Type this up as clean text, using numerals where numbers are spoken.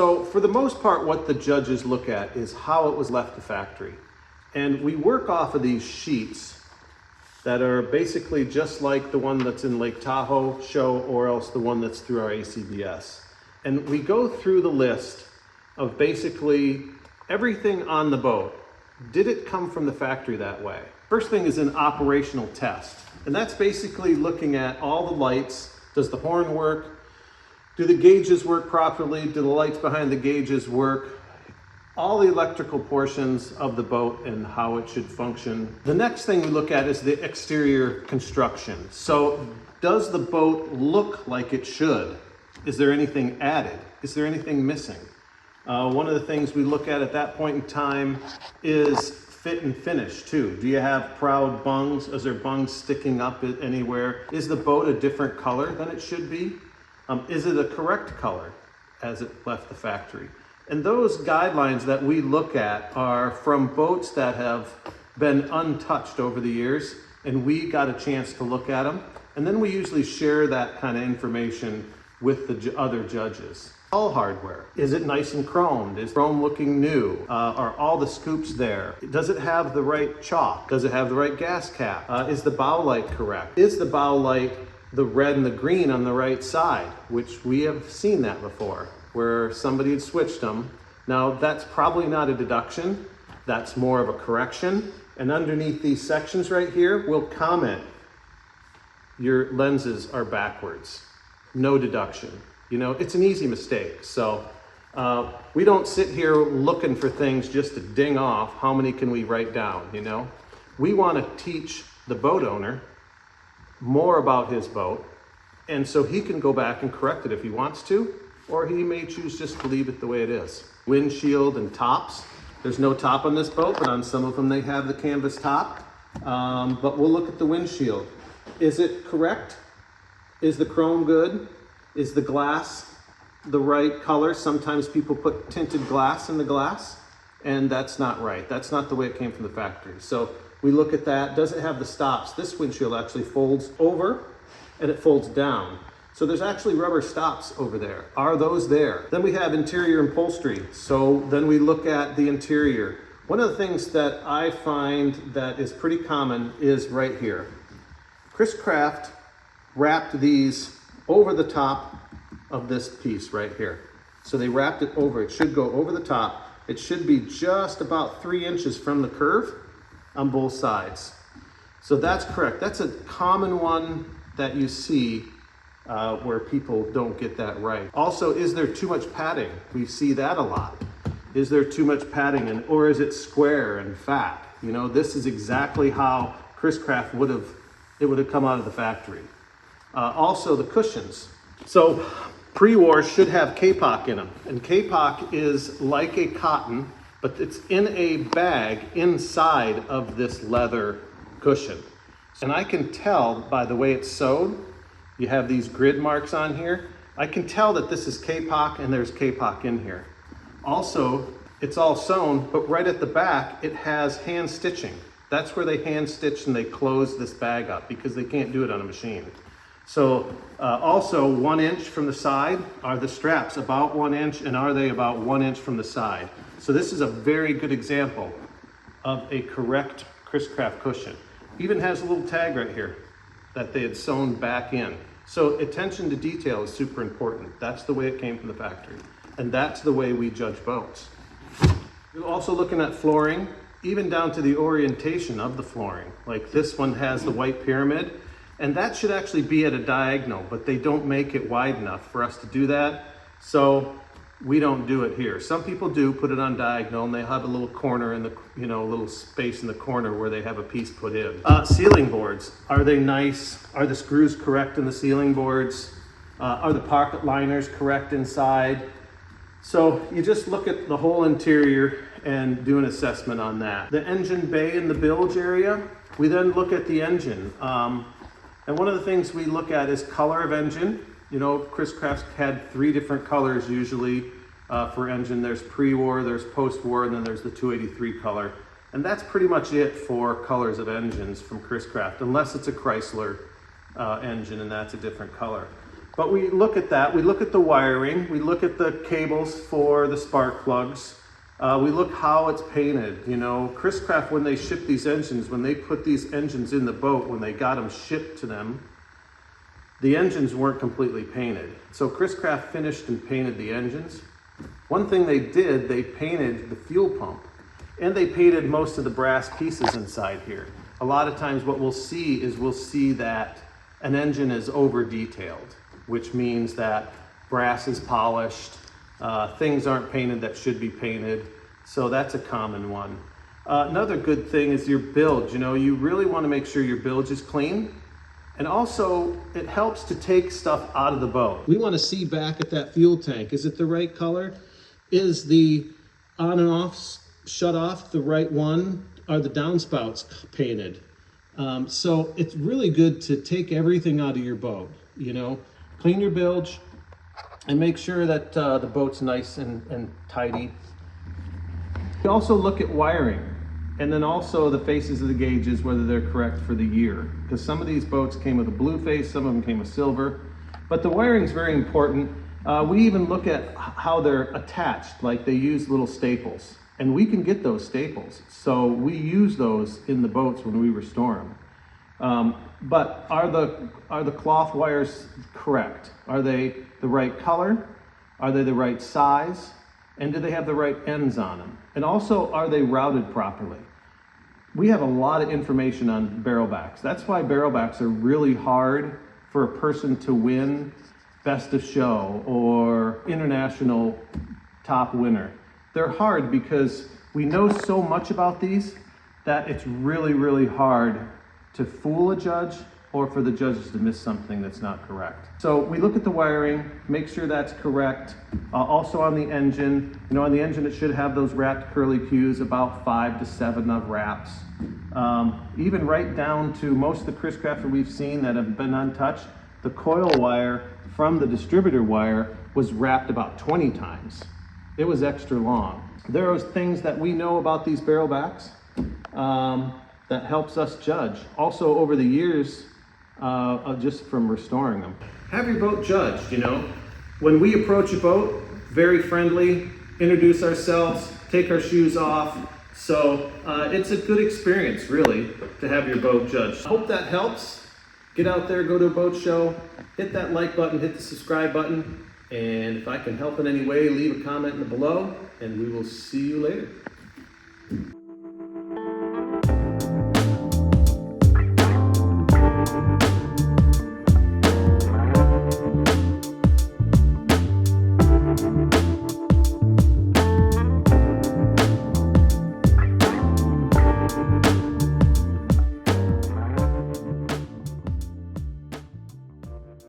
So for the most part, what the judges look at is how it was left to factory. And we work off of these sheets that are basically just like the one that's in Lake Tahoe show, or else the one that's through our ACBS. And we go through the list of basically everything on the boat. Did it come from the factory that way? First thing is an operational test. And that's basically looking at all the lights. Does the horn work? Do the gauges work properly? Do the lights behind the gauges work? All the electrical portions of the boat and how it should function. The next thing we look at is the exterior construction. So does the boat look like it should? Is there anything added? Is there anything missing? One of the things we look at that point in time is fit and finish too. Do you have proud bungs? Is there bungs sticking up anywhere? Is the boat a different color than it should be? Is it a correct color as it left the factory? And those guidelines that we look at are from boats that have been untouched over the years, and we got a chance to look at them. And then we usually share that kind of information with the other judges. All hardware. Is it nice and chromed? Is chrome looking new? Are all the scoops there? Does it have the right chalk? Does it have the right gas cap? Is the bow light correct? Is the bow light the red and the green on the right side? Which we have seen that before, where somebody had switched them. Now that's probably not a deduction, that's more of a correction. And underneath these sections right here, we'll comment, your lenses are backwards. No deduction. You know, it's an easy mistake. So we don't sit here looking for things just to ding off. How many can we write down, you know? We want to teach the boat owner more about his boat, and so he can go back and correct it if he wants to, or he may choose just to leave it the way it is. Windshield and tops. There's no top on this boat, but on some of them they have the canvas top. But we'll look at the windshield. Is it correct? Is the chrome good? Is the glass the right color? Sometimes people put tinted glass in the glass, and that's not right. That's not the way it came from the factory. So we look at that. Does it have the stops? This windshield actually folds over and it folds down. So there's actually rubber stops over there. Are those there? Then we have interior upholstery. So then we look at the interior. One of the things that I find that is pretty common is right here. Chris-Craft wrapped these over the top of this piece right here. So they wrapped it over. It should go over the top. It should be just about 3 inches from the curve on both sides. So that's correct. That's a common one that you see where people don't get that right. Also, is there too much padding? We see that a lot. Is there too much padding, or is it square and fat? You know, this is exactly how Chris-Craft would have come out of the factory. Also the cushions. So pre-war should have kapok in them, and kapok is like a cotton, but it's in a bag inside of this leather cushion. And I can tell by the way it's sewed. You have these grid marks on here. I can tell that this is kapok and there's kapok in here. Also, it's all sewn, but right at the back, it has hand stitching. That's where they hand stitch and they close this bag up because they can't do it on a machine. So also 1 inch from the side, are the straps about 1 inch, and are they about 1 inch from the side? So this is a very good example of a correct Chris-Craft cushion. Even has a little tag right here that they had sewn back in. So attention to detail is super important. That's the way it came from the factory. And that's the way we judge boats. We're also looking at flooring, even down to the orientation of the flooring. Like this one has the white pyramid, and that should actually be at a diagonal, but they don't make it wide enough for us to do that. So we don't do it here. Some people do put it on diagonal, and they have a little corner in the, you know, a little space in the corner where they have a piece put in. Ceiling boards, are they nice? Are the screws correct in the ceiling boards? Are the pocket liners correct inside? So you just look at the whole interior and do an assessment on that. The engine bay and the bilge area, we then look at the engine. And one of the things we look at is color of engine. You know, Chris-Craft's had 3 different colors usually for engine. There's pre-war, there's post-war, and then there's the 283 color. And that's pretty much it for colors of engines from Chris-Craft, unless it's a Chrysler engine and that's a different color. But we look at that, we look at the wiring, we look at the cables for the spark plugs, we look how it's painted. You know, Chris-Craft, when they ship these engines, when they put these engines in the boat, when they got them shipped to them, the engines weren't completely painted. So Chris-Craft finished and painted the engines. One thing they did, they painted the fuel pump, and they painted most of the brass pieces inside here. A lot of times what we'll see is that an engine is over detailed, which means that brass is polished, things aren't painted that should be painted. So that's a common one. Another good thing is your bilge. You know, you really want to make sure your bilge is clean. And also, it helps to take stuff out of the boat. We want to see back at that fuel tank. Is it the right color? Is the on and off shut off the right one? Are the downspouts painted? So it's really good to take everything out of your boat. You know, clean your bilge and make sure that the boat's nice and tidy. You also look at wiring. And then also the faces of the gauges, whether they're correct for the year. Because some of these boats came with a blue face, some of them came with silver. But the wiring is very important. We even look at how they're attached, like they use little staples. And we can get those staples. So we use those in the boats when we restore them. But are the cloth wires correct? Are they the right color? Are they the right size? And do they have the right ends on them? And also, are they routed properly? We have a lot of information on barrelbacks. That's why barrelbacks are really hard for a person to win Best of Show or International Top Winner. They're hard because we know so much about these that it's really, really hard to fool a judge or for the judges to miss something that's not correct. So we look at the wiring, make sure that's correct. Also on the engine, you know, on the engine it should have those wrapped curly cues, about 5 to 7 of wraps. Even right down to most of the Chris-Craft we've seen that have been untouched, the coil wire from the distributor wire was wrapped about 20 times. It was extra long. There are things that we know about these barrelbacks that helps us judge. Also over the years, just from restoring them. Have your boat judged, you know. When we approach a boat, very friendly, introduce ourselves, take our shoes off. So it's a good experience, really, to have your boat judged. I hope that helps. Get out there, go to a boat show, hit that like button, hit the subscribe button, and if I can help in any way, leave a comment below, and we will see you later.